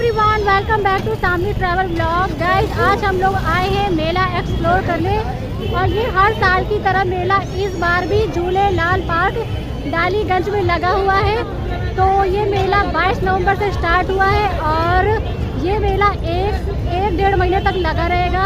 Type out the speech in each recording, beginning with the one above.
Everyone, welcome back to Samni travel blog. Guys, आज हम लोग आए हैं मेला एक्सप्लोर करने और ये हर साल की तरह मेला इस बार भी झूले लाल पार्क डालीगंज में लगा हुआ है। तो ये मेला 22 नवंबर से स्टार्ट हुआ है और ये मेला एक डेढ़ महीने तक लगा रहेगा।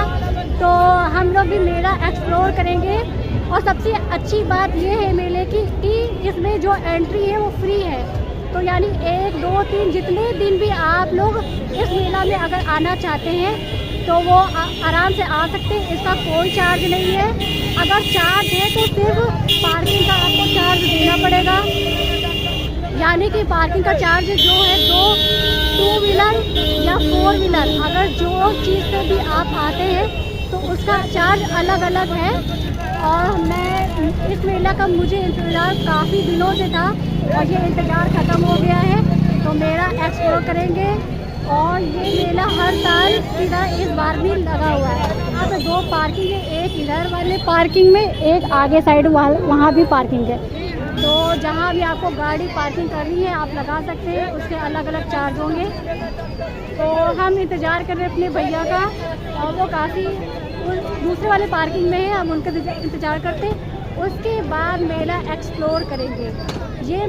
तो हम लोग भी मेला एक्सप्लोर करेंगे और सबसे अच्छी बात ये है मेले की कि इसमें जो एंट्री है वो फ्री है। तो यानी 1, 2, 3 जितने दिन भी आप लोग इस मेला में अगर आना चाहते हैं तो वो आराम से आ सकते हैं। इसका कोई चार्ज नहीं है। अगर चार्ज है तो सिर्फ पार्किंग का आपको चार्ज देना पड़ेगा। यानी कि पार्किंग का चार्ज जो है 2 व्हीलर या 4 व्हीलर अगर जो चीज़ से भी आप आते हैं तो उसका चार्ज अलग अलग है। और मैं इस मेला का मुझे इंतज़ार काफ़ी दिनों से था और ये इंतज़ार ख़त्म हो गया है। तो मेला एक्सप्लोर करेंगे और ये मेला हर साल की तरह इस बार भी लगा हुआ है। यहाँ पे 2 पार्किंग है, एक इधर वाले पार्किंग में, एक आगे साइड वहाँ भी पार्किंग है। तो जहाँ भी आपको गाड़ी पार्किंग करनी है आप लगा सकते हैं, उसके अलग अलग चार्ज होंगे। तो हम इंतज़ार कर रहे हैं अपने भैया का और वो काफ़ी दूसरे वाले पार्किंग में है, हम उनका इंतज़ार करते हैं। उसके बाद मेला एक्सप्लोर करेंगे। ये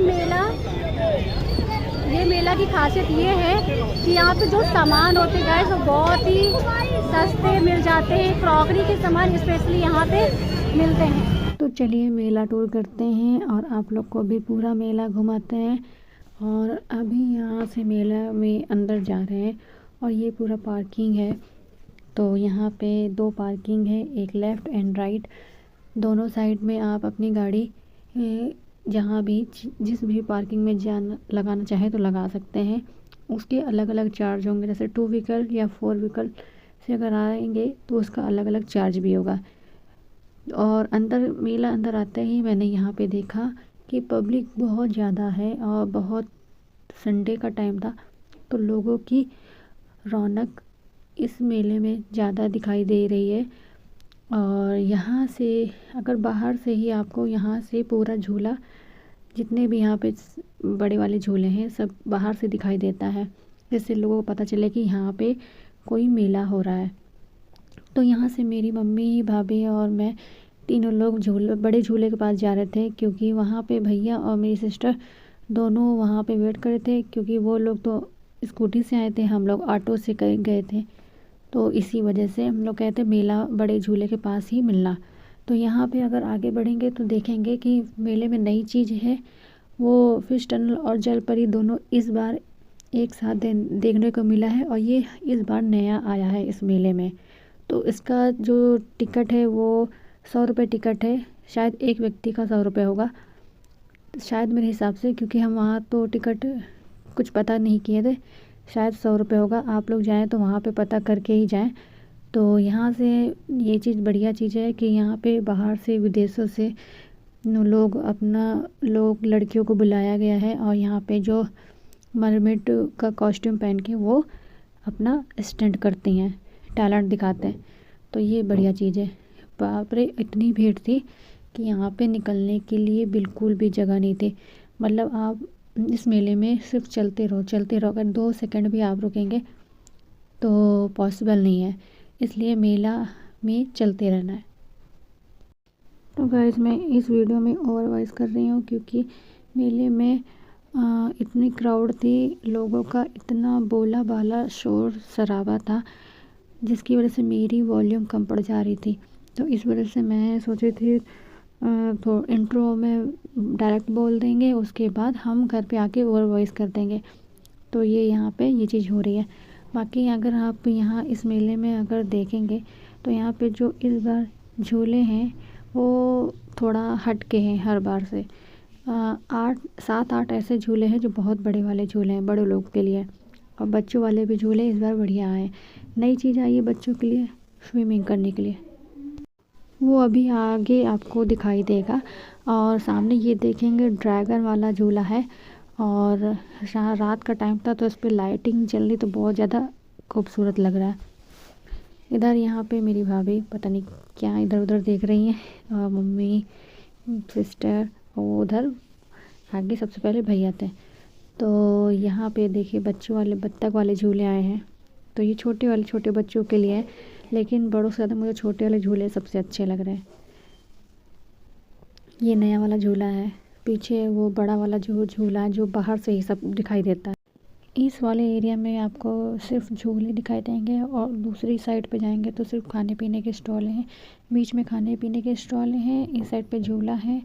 मेला की खासियत ये है कि यहाँ पे जो सामान होते हैं गाइस वो बहुत ही सस्ते मिल जाते हैं। क्रॉकरी के सामान स्पेशली यहाँ पे मिलते हैं। तो चलिए मेला टूर करते हैं और आप लोग को भी पूरा मेला घुमाते हैं। और अभी यहाँ से मेला में अंदर जा रहे हैं और ये पूरा पार्किंग है। तो यहाँ पे 2 पार्किंग है, एक लेफ़्ट एंड राइट। दोनों साइड में आप अपनी गाड़ी जहाँ भी जिस भी पार्किंग में लगाना चाहे तो लगा सकते हैं। उसके अलग अलग चार्ज होंगे। जैसे 2 व्हीकल या 4 व्हीकल से अगर आएंगे तो उसका अलग अलग चार्ज भी होगा। और मेला अंदर आते ही मैंने यहाँ पे देखा कि पब्लिक बहुत ज़्यादा है और बहुत संडे का टाइम था तो लोगों की रौनक इस मेले में ज़्यादा दिखाई दे रही है। और यहाँ से अगर बाहर से ही आपको यहाँ से पूरा झूला जितने भी यहाँ पे बड़े वाले झूले हैं सब बाहर से दिखाई देता है, जिससे लोगों को पता चले कि यहाँ पे कोई मेला हो रहा है। तो यहाँ से मेरी मम्मी, भाभी और मैं तीनों लोग बड़े झूले के पास जा रहे थे क्योंकि वहाँ पे भैया और मेरी सिस्टर दोनों वहाँ पे वेट कर रहे थे। क्योंकि वो लोग तो स्कूटी से आए थे, हम लोग ऑटो से गए थे। तो इसी वजह से हम लोग कहते मेला बड़े झूले के पास ही मिलना। तो यहाँ पे अगर आगे बढ़ेंगे तो देखेंगे कि मेले में नई चीज़ है, वो फिश टनल और जलपरी दोनों इस बार एक साथ देखने को मिला है और ये इस बार नया आया है इस मेले में। तो इसका जो टिकट है वो 100 रुपये टिकट है। शायद एक व्यक्ति का 100 रुपये होगा शायद मेरे हिसाब से, क्योंकि हम वहाँ तो टिकट कुछ पता नहीं किए थे। शायद 100 रुपये होगा। आप लोग जाएँ तो वहाँ पे पता करके ही जाएँ। तो यहाँ से ये चीज़ बढ़िया चीज़ है कि यहाँ पे बाहर से विदेशों से लोग लड़कियों को बुलाया गया है और यहाँ पे जो मरमेड का कॉस्ट्यूम पहन के वो अपना स्टंट करती हैं, टैलेंट दिखाते हैं। तो ये बढ़िया चीज़ है। बाप रे, इतनी भीड़ थी कि यहाँ पे निकलने के लिए बिल्कुल भी जगह नहीं थी। मतलब आप इस मेले में सिर्फ चलते रहो। अगर 2 सेकंड भी आप रुकेंगे तो पॉसिबल नहीं है, इसलिए मेला में चलते रहना है। तो गाइस, मैं इस वीडियो में ओवर वॉइस कर रही हूँ क्योंकि मेले में इतनी क्राउड थी, लोगों का इतना बोला बाला शोर शराबा था जिसकी वजह से मेरी वॉल्यूम कम पड़ जा रही थी। तो इस वजह से मैं सोची थी तो इंट्रो में डायरेक्ट बोल देंगे, उसके बाद हम घर पे आके ओवर वॉइस कर देंगे। तो ये यहाँ पे ये चीज़ हो रही है। बाकी अगर आप यहाँ इस मेले में अगर देखेंगे तो यहाँ पे जो इस बार झूले हैं वो थोड़ा हट के हैं हर बार से। 7-8 ऐसे झूले हैं जो बहुत बड़े वाले झूले हैं बड़े लोग के लिए। और बच्चों वाले भी झूले इस बार बढ़िया आए। नई चीज़ आई है बच्चों के लिए, स्विमिंग करने के लिए। वो अभी आगे आपको दिखाई देगा। और सामने ये देखेंगे ड्रैगन वाला झूला है और रात का टाइम था तो इस पर लाइटिंग चल रही तो बहुत ज़्यादा खूबसूरत लग रहा है। इधर यहाँ पे मेरी भाभी पता नहीं क्या इधर उधर देख रही हैं, और मम्मी, सिस्टर, और उधर आगे सबसे पहले भैया थे। तो यहाँ पे देखिए बच्चों वाले बत्तख वाले झूले आए हैं। तो ये छोटे बच्चों के लिए है, लेकिन बड़ों से ज़्यादा मुझे छोटे वाले झूले सबसे अच्छे लग रहे हैं। ये नया वाला झूला है, पीछे वो बड़ा वाला जो झूला है जो बाहर से ही सब दिखाई देता है। इस वाले एरिया में आपको सिर्फ झूले दिखाई देंगे और दूसरी साइड पे जाएंगे तो सिर्फ खाने पीने के स्टॉल हैं। बीच में खाने पीने के स्टॉल हैं, इस साइड पे झूला है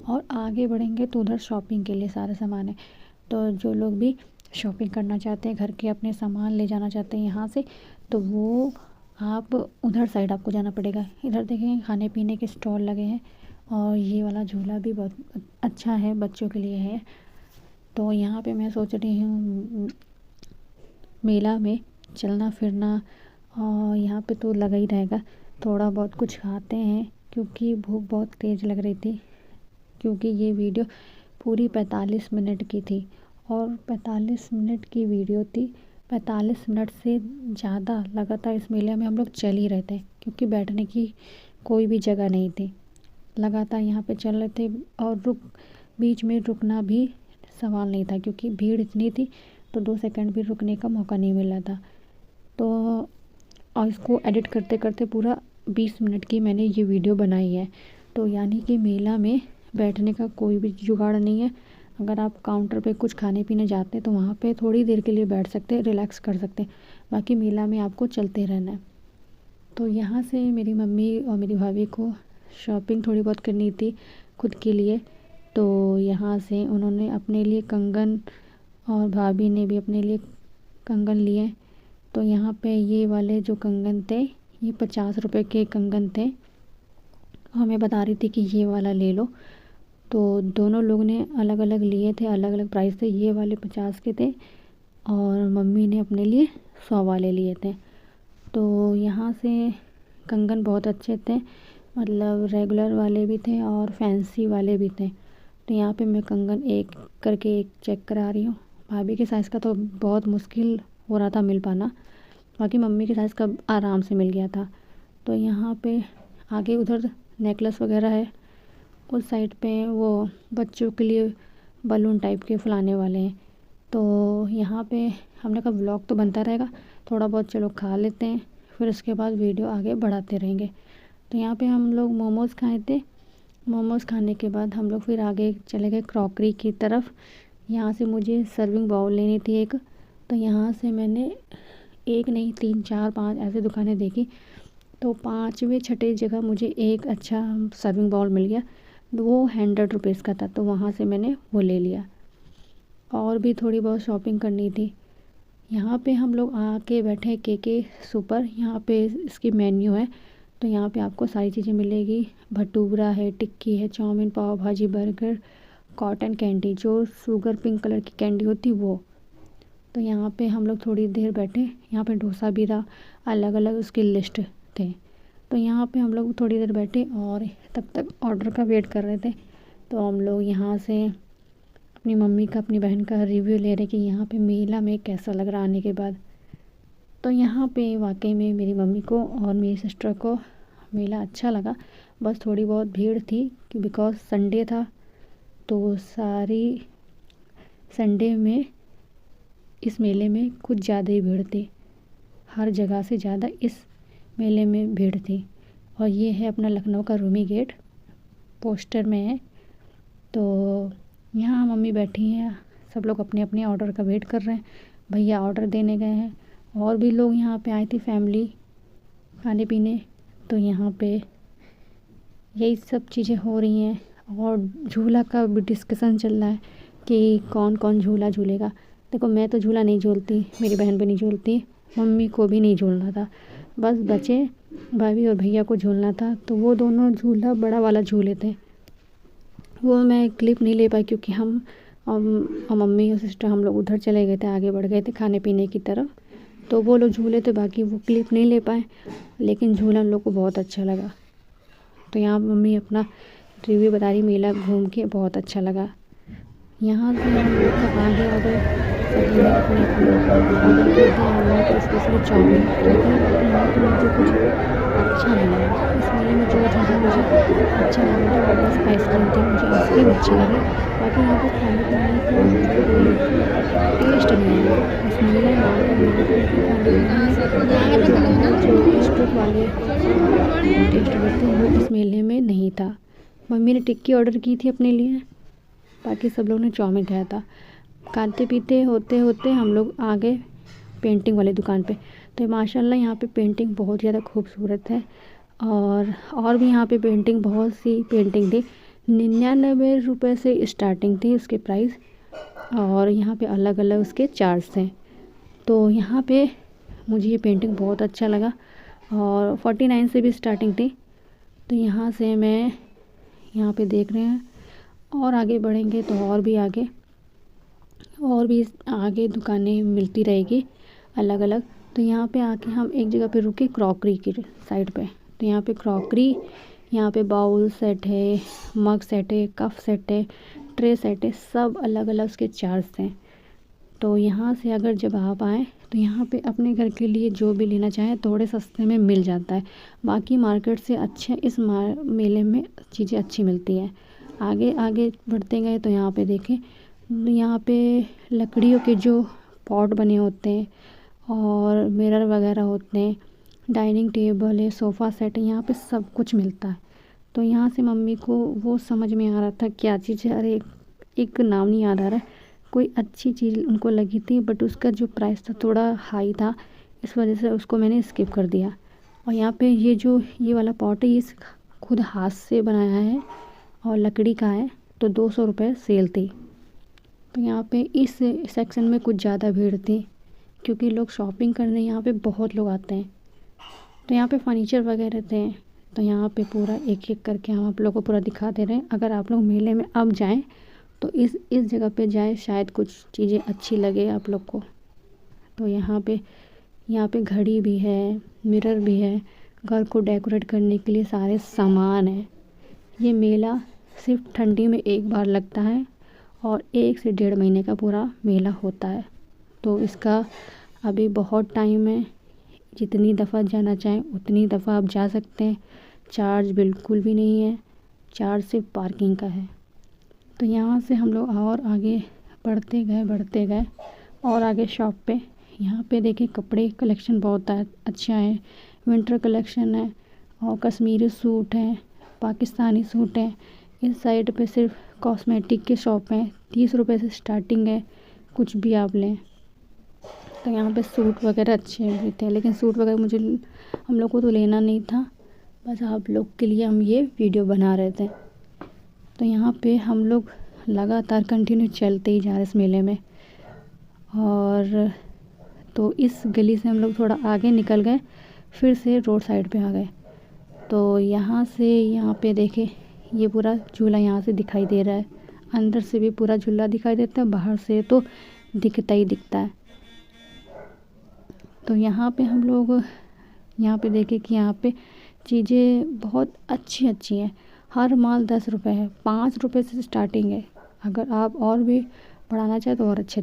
और आगे बढ़ेंगे तो उधर शॉपिंग के लिए सारा सामान है। तो जो लोग भी शॉपिंग करना चाहते हैं, घर के अपने सामान ले जाना चाहते हैं यहाँ से, तो वो आप उधर साइड आपको जाना पड़ेगा। इधर देखें खाने पीने के स्टॉल लगे हैं और ये वाला झूला भी बहुत अच्छा है, बच्चों के लिए है। तो यहाँ पे मैं सोच रही हूँ मेला में चलना फिरना, और यहाँ पे तो लगा ही रहेगा। थोड़ा बहुत कुछ खाते हैं क्योंकि भूख बहुत तेज़ लग रही थी, क्योंकि ये वीडियो पूरी 45 मिनट की थी और 45 मिनट की वीडियो थी। 45 मिनट से ज़्यादा लगातार इस मेले में हम लोग चल ही रहे थे, क्योंकि बैठने की कोई भी जगह नहीं थी। लगातार यहाँ पे चल रहे थे और बीच में रुकना भी सवाल नहीं था, क्योंकि भीड़ इतनी थी तो 2 सेकंड भी रुकने का मौका नहीं मिला था। तो और इसको एडिट करते करते पूरा 20 मिनट की मैंने ये वीडियो बनाई है। तो यानी कि मेला में बैठने का कोई भी जुगाड़ नहीं है। अगर आप काउंटर पे कुछ खाने पीने जाते हैं तो वहाँ पे थोड़ी देर के लिए बैठ सकते हैं, रिलैक्स कर सकते हैं, बाकी मेला में आपको चलते रहना है। तो यहाँ से मेरी मम्मी और मेरी भाभी को शॉपिंग थोड़ी बहुत करनी थी खुद के लिए। तो यहाँ से उन्होंने अपने लिए कंगन और भाभी ने भी अपने लिए कंगन लिए। तो यहाँ पे ये वाले जो कंगन थे ये 50 रुपए के कंगन थे। हमें बता रही थी कि ये वाला ले लो। तो दोनों लोग ने अलग अलग लिए थे, अलग अलग प्राइस थे। ये वाले 50 के थे और मम्मी ने अपने लिए 100 वाले लिए थे। तो यहाँ से कंगन बहुत अच्छे थे, मतलब रेगुलर वाले भी थे और फैंसी वाले भी थे। तो यहाँ पे मैं कंगन एक करके एक चेक करा रही हूँ। भाभी के साइज़ का तो बहुत मुश्किल हो रहा था मिल पाना, बाकी मम्मी के साइज़ का आराम से मिल गया था। तो यहाँ पे आगे उधर नेकलेस वगैरह है, उस साइड पे वो बच्चों के लिए बलून टाइप के फुलाने वाले हैं। तो यहाँ पे हमने कहा व्लॉग तो बनता रहेगा, थोड़ा बहुत चलो खा लेते हैं, फिर उसके बाद वीडियो आगे बढ़ाते रहेंगे। तो यहाँ पे हम लोग मोमोज़ खाए थे। मोमोज़ खाने के बाद हम लोग फिर आगे चले गए क्रॉकरी की तरफ। यहाँ से मुझे सर्विंग बाउल लेनी थी एक। तो यहाँ से मैंने एक नहीं 3 4 5 ऐसे दुकानें देखी। तो 5वें 6ठे जगह मुझे एक अच्छा सर्विंग बाउल मिल गया, वो 100 रुपीज़ का था। तो वहाँ से मैंने वो ले लिया। और भी थोड़ी बहुत शॉपिंग करनी थी। यहाँ पे हम लोग आके बैठे के सुपर। यहाँ पे इसकी मेन्यू है, तो यहाँ पे आपको सारी चीज़ें मिलेगी। भटूरा है, टिक्की है, चाउमीन, पाव भाजी, बर्गर, कॉटन कैंडी जो शुगर पिंक कलर की कैंडी होती वो। तो यहाँ पे हम लोग थोड़ी देर बैठे। यहाँ पे डोसा भी था, अलग अलग उसकी लिस्ट थे। तो यहाँ पे हम लोग थोड़ी देर बैठे और तब तक ऑर्डर का वेट कर रहे थे। तो हम लोग यहाँ से अपनी मम्मी का, अपनी बहन का रिव्यू ले रहे कि यहाँ पे मेला में कैसा लग रहा आने के बाद। तो यहाँ पे वाकई में मेरी मम्मी को और मेरी सिस्टर को मेला अच्छा लगा। बस थोड़ी बहुत भीड़ थी कि बिकॉज़ संडे था, तो सारी संडे में इस मेले में कुछ ज़्यादा ही भीड़ थी। हर जगह से ज़्यादा इस मेले में भीड़ थी। और ये है अपना लखनऊ का रूमी गेट, पोस्टर में है। तो यहाँ मम्मी बैठी हैं, सब लोग अपने अपने ऑर्डर का वेट कर रहे हैं। भैया ऑर्डर देने गए हैं, और भी लोग यहाँ पे आई थी फैमिली खाने पीने। तो यहाँ पे यही सब चीज़ें हो रही हैं। और झूला का भी डिस्कशन चल रहा है कि कौन कौन झूला झूलेगा। देखो मैं तो झूला नहीं झूलती, मेरी बहन भी नहीं झूलती, मम्मी को भी नहीं झूलना था, बस बच्चे भाभी और भैया को झूलना था। तो वो दोनों झूला बड़ा वाला झूले थे, वो मैं क्लिप नहीं ले पाई क्योंकि हम और मम्मी और सिस्टर हम लोग उधर चले गए थे, आगे बढ़ गए थे खाने पीने की तरफ। तो वो लोग झूले थे, बाकी वो क्लिप नहीं ले पाए, लेकिन झूला हम लोग को बहुत अच्छा लगा। तो यहाँ मम्मी अपना रिव्यू बता रही, मेला घूम के बहुत अच्छा लगा। यहाँ से हम लोग आगे आ गए सभी ने अपने अपने ऑर्डर कर दिया। हम लोगों को स्पेशली चाउमीन, क्योंकि यहाँ पे मुझे कुछ अच्छा नहीं लगा इस मेले में। जो चीज़ें मुझे अच्छा लगा था वो बस आइसक्रीम थी, मुझे आइसक्रीम अच्छी लगी। बाकी यहाँ पे खाने पीने का कोई टेस्ट नहीं आया। बस मेला नाम का मेला था, लेकिन खाने पीने में जो बाहर जो स्ट्रीट वाले टेस्ट करते हैं वो इस मेले में नहीं था। मम्मी ने टिक्की ऑर्डर की थी अपने लिए, बाकी सब लोग ने चाउमीन खाया था। खाते पीते होते होते हम लोग आ गए पेंटिंग वाली दुकान पे। तो माशाल्लाह यहाँ पे पेंटिंग बहुत ज़्यादा खूबसूरत है, और भी यहाँ पे पेंटिंग, बहुत सी पेंटिंग थी। 99 रुपये से स्टार्टिंग थी उसके प्राइस, और यहाँ पे अलग अलग उसके चार्ज थे। तो यहाँ पे मुझे ये पेंटिंग बहुत अच्छा लगा, और 49 से भी स्टार्टिंग थी। तो यहाँ से मैं यहाँ पे देख रहे हैं, और आगे बढ़ेंगे तो और भी आगे दुकानें मिलती रहेगी अलग अलग। तो यहाँ पे आके हम एक जगह पे रुके क्रॉकरी की साइड पे। तो यहाँ पे क्रॉकरी, यहाँ पे बाउल सेट है, मग सेट है, कप सेट है, ट्रे सेट है, सब अलग अलग उसके चार्ज हैं। तो यहाँ से अगर जब आप आएँ तो यहाँ पे अपने घर के लिए जो भी लेना चाहें थोड़े सस्ते में मिल जाता है। बाकी मार्केट से अच्छे इस मेले में चीज़ें अच्छी मिलती हैं। आगे आगे बढ़ते गए तो यहाँ पे देखें, यहाँ पे लकड़ियों के जो पॉट बने होते हैं और मिरर वगैरह होते हैं, डाइनिंग टेबल है, सोफ़ा सेट है, यहाँ पे सब कुछ मिलता है। तो यहाँ से मम्मी को वो समझ में आ रहा था क्या चीज़ है, अरे एक नाम नहीं याद आ रहा है, कोई अच्छी चीज़ उनको लगी थी, बट उसका जो प्राइस था थोड़ा हाई था, इस वजह से उसको मैंने स्किप कर दिया। और यहाँ पे ये वाला पॉट है, ये खुद हाथ से बनाया है और लकड़ी का है। तो 200 रुपये सेल थी। तो यहाँ पे इस सेक्शन में कुछ ज़्यादा भीड़ थी, क्योंकि लोग शॉपिंग करने यहाँ पे बहुत लोग आते हैं। तो यहाँ पे फर्नीचर वगैरह थे। तो यहाँ पे पूरा एक एक करके हम आप लोगों को पूरा दिखा दे रहे हैं। अगर आप लोग मेले में अब जाएं तो इस जगह पे जाएं, शायद कुछ चीज़ें अच्छी लगे आप लोग को। तो यहाँ पे घड़ी भी है, मिरर भी है, घर को डेकोरेट करने के लिए सारे सामान हैं। ये मेला सिर्फ ठंडी में एक बार लगता है, और 1 से 1.5 महीने का पूरा मेला होता है। तो इसका अभी बहुत टाइम है, जितनी दफ़ा जाना चाहें उतनी दफ़ा आप जा सकते हैं। चार्ज बिल्कुल भी नहीं है, चार्ज सिर्फ पार्किंग का है। तो यहाँ से हम लोग और आगे बढ़ते गए और आगे शॉप पे। यहाँ पे देखिए कपड़े कलेक्शन बहुत अच्छा है, विंटर कलेक्शन है, और कश्मीरी सूट है, पाकिस्तानी सूट है। इस साइड पे सिर्फ कॉस्मेटिक के शॉप हैं, 30 रुपये से स्टार्टिंग है, कुछ भी आप लें। तो यहाँ पे सूट वगैरह अच्छे भी थे, लेकिन सूट वगैरह हम लोग को तो लेना नहीं था, बस आप लोग के लिए हम ये वीडियो बना रहे थे। तो यहाँ पे हम लोग लगातार कंटिन्यू चलते ही जा रहे इस मेले में। और तो इस गली से हम लोग थोड़ा आगे निकल गए, फिर से रोड साइड पे आ गए। तो यहाँ पे देखे, ये पूरा झूला यहाँ से दिखाई दे रहा है, अंदर से भी पूरा झूला दिखाई देता है, बाहर से तो दिखता ही दिखता है। तो यहाँ पे हम लोग यहाँ पे देखे कि यहाँ पे चीज़ें बहुत अच्छी हैं। हर माल 10 रुपये है, 5 रुपये से स्टार्टिंग है। अगर आप और भी बढ़ाना चाहें तो और अच्छी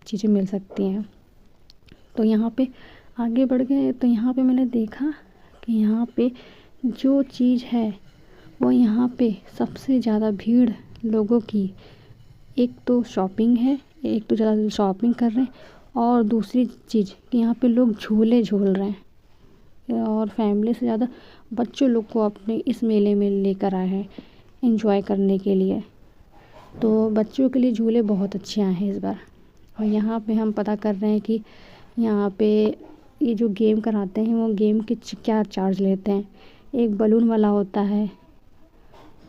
चीज़ें मिल सकती हैं। तो यहाँ पे आगे बढ़ गए तो यहाँ पे मैंने देखा कि यहाँ पे जो चीज़ है वो यहाँ पे सबसे ज़्यादा भीड़ लोगों की, एक तो शॉपिंग है, एक तो ज़्यादा शॉपिंग कर रहे हैं, और दूसरी चीज़ कि यहाँ पे लोग झूले झूल रहे हैं, और फैमिली से ज़्यादा बच्चों लोग को अपने इस मेले में लेकर आए हैं एंजॉय करने के लिए। तो बच्चों के लिए झूले बहुत अच्छे आए हैं इस बार। और यहाँ पे हम पता कर रहे हैं कि यहाँ पे ये जो गेम कराते हैं वो गेम के क्या चार्ज लेते हैं। एक बलून वाला होता है,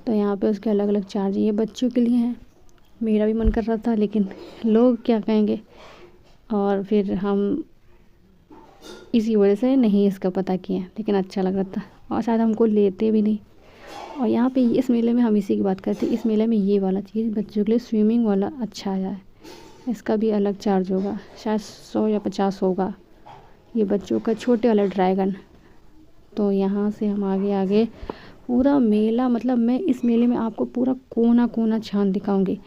तो यहाँ पे उसके अलग अलग चार्ज, ये बच्चों के लिए हैं। मेरा भी मन कर रहा था, लेकिन लोग क्या कहेंगे, और फिर हम इसी वजह से नहीं इसका पता किया। लेकिन अच्छा लग रहा था, और शायद हमको लेते भी नहीं। और यहाँ पे इस मेले में हम इसी की बात करते हैं, इस मेले में ये वाला चीज़ बच्चों के लिए स्विमिंग वाला अच्छा आया है, इसका भी अलग चार्ज होगा, शायद 100 या 50 होगा। ये बच्चों का छोटे वाला ड्रैगन। तो यहाँ से हम आगे पूरा मेला, मतलब मैं इस मेले में आपको पूरा कोना कोना छान दिखाऊंगी,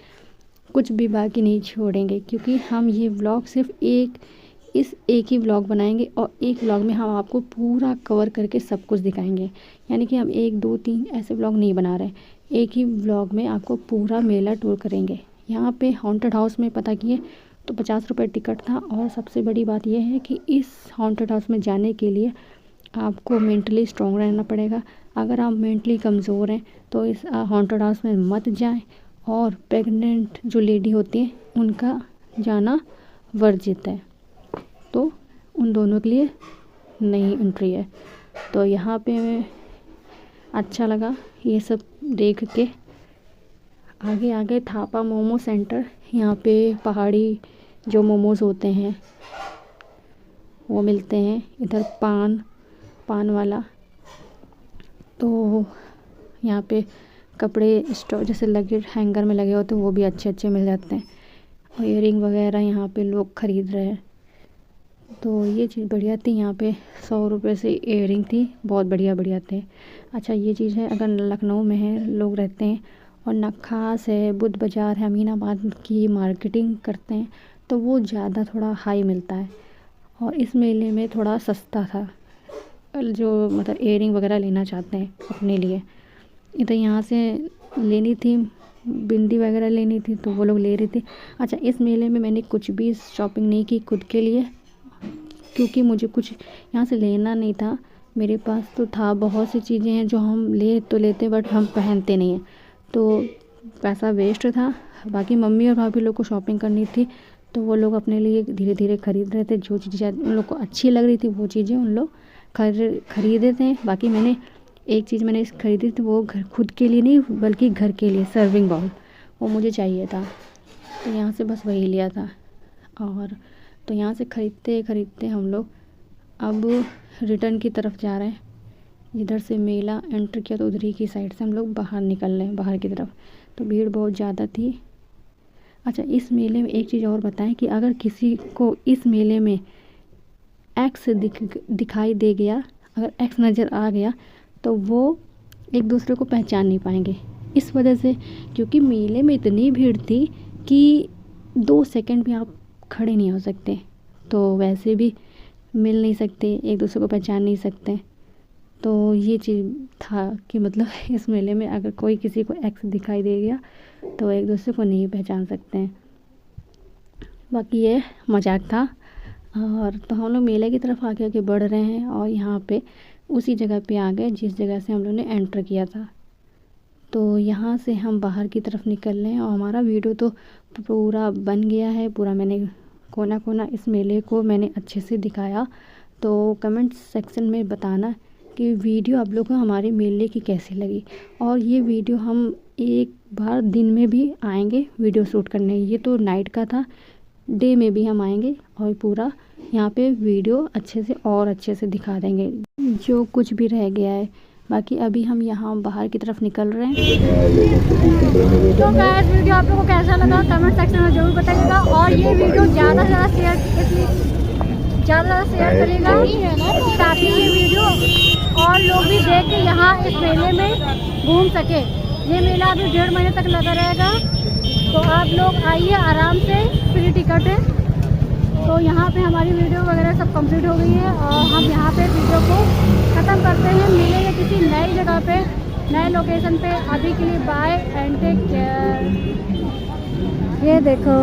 कुछ भी बाकी नहीं छोड़ेंगे, क्योंकि हम ये व्लॉग सिर्फ एक ही व्लॉग बनाएंगे और एक व्लॉग में हम आपको पूरा कवर करके सब कुछ दिखाएंगे। यानी कि हम 1 2 3 ऐसे व्लॉग नहीं बना रहे, एक ही व्लॉग में आपको पूरा मेला टूर करेंगे। यहाँ पे हॉन्टेड हाउस में पता किए तो 50 रुपये टिकट था। और सबसे बड़ी बात यह है कि इस हॉन्टेड हाउस में जाने के लिए आपको मेंटली स्ट्रॉन्ग रहना पड़ेगा। अगर आप मेंटली कमज़ोर हैं तो इस हॉन्टेड हाउस में मत जाएं। और प्रेग्नेंट जो लेडी होती है उनका जाना वर्जित है, तो उन दोनों के लिए नहीं एंट्री है। तो यहाँ पे अच्छा लगा ये सब देख के। आगे थापा मोमो सेंटर, यहाँ पे पहाड़ी जो मोमोज़ होते हैं वो मिलते हैं। इधर पान वाला, तो यहाँ पे कपड़े स्टोर जैसे लगे हैंगर में लगे होते हैं वो भी अच्छे मिल जाते हैं। और इयरिंग वगैरह यहाँ पे लोग ख़रीद रहे हैं, तो ये चीज़ बढ़िया थी। यहाँ पे 100 रुपये से इयरिंग थी, बहुत बढ़िया थे। अच्छा ये चीज़ है, अगर लखनऊ में है लोग रहते हैं और नक्खास है, बुद्ध बाज़ार है, अमीनाबाद की मार्केटिंग करते हैं, तो वो ज़्यादा थोड़ा हाई मिलता है। और इस मेले में थोड़ा सस्ता था, जो मतलब इयरिंग वगैरह लेना चाहते हैं अपने लिए। इधर यहाँ से लेनी थी, बिंदी वगैरह लेनी थी, तो वो लोग ले रहे थे। अच्छा इस मेले में मैंने कुछ भी शॉपिंग नहीं की खुद के लिए, क्योंकि मुझे कुछ यहाँ से लेना नहीं था। मेरे पास तो था, बहुत सी चीज़ें हैं जो हम ले तो लेते बट हम पहनते नहीं हैं, तो पैसा वेस्ट था। बाकी मम्मी और भाभी लोग को शॉपिंग करनी थी, तो वो लोग अपने लिए धीरे धीरे ख़रीद रहे थे। जो चीज़ें उन लोग को अच्छी लग रही थी वो चीज़ें उन लोग खरीदे थे। बाकी मैंने एक चीज़ खरीदी थी, वो खुद के लिए नहीं बल्कि घर के लिए सर्विंग बाउल, वो मुझे चाहिए था, तो यहाँ से बस वही लिया था। और तो यहाँ से ख़रीदते हम लोग अब रिटर्न की तरफ जा रहे हैं। इधर से मेला एंटर किया तो उधरी की साइड से हम लोग बाहर निकल रहे हैं, बाहर की तरफ। तो भीड़ बहुत ज़्यादा थी। अच्छा इस मेले में एक चीज़ और बताएं कि अगर किसी को इस मेले में एक्स दिखाई दे गया, अगर एक्स नज़र आ गया, तो वो एक दूसरे को पहचान नहीं पाएंगे। इस वजह से, क्योंकि मेले में इतनी भीड़ थी कि 2 सेकंड भी आप खड़े नहीं हो सकते, तो वैसे भी मिल नहीं सकते, एक दूसरे को पहचान नहीं सकते। तो ये चीज़ था कि मतलब इस मेले में अगर कोई किसी को एक्स दिखाई दे गया तो एक दूसरे को नहीं पहचान सकते हैं। बाकी ये मजाक था। और तो हम लोग मेले की तरफ आगे बढ़ रहे हैं और यहाँ पे उसी जगह पे आ गए जिस जगह से हम लोग ने एंटर किया था। तो यहाँ से हम बाहर की तरफ निकल रहे हैं और हमारा वीडियो तो पूरा बन गया है। पूरा मैंने कोना इस मेले को मैंने अच्छे से दिखाया। तो कमेंट सेक्शन में बताना कि वीडियो आप लोगों को हमारे मेले की कैसी लगी। और ये वीडियो हम एक बार दिन में भी आएंगे वीडियो शूट करने, ये तो नाइट का था, डे में भी हम आएंगे और पूरा यहाँ पे वीडियो अच्छे से दिखा देंगे जो कुछ भी रह गया है। बाकी अभी हम यहाँ बाहर की तरफ निकल रहे हैं। तो गाइस वीडियो आप लोगों को कैसा लगा कमेंट सेक्शन में ज़रूर बताइएगा। और ये वीडियो ज़्यादा से ज़्यादा शेयर करिएगा ताकि ये वीडियो और लोग भी देख के यहाँ इस मेले में घूम सके। ये मेला अभी 1.5 महीने तक लगा रहेगा, तो आप लोग आइए आराम से, फ्री टिकट है। तो यहाँ पे हमारी वीडियो वगैरह सब कंप्लीट हो गई है और हम यहाँ पे वीडियो को ख़त्म करते हैं। मिलेंगे किसी नई जगह पे, नए लोकेशन पे। अभी के लिए बाय एंड टेक केयर। ये देखो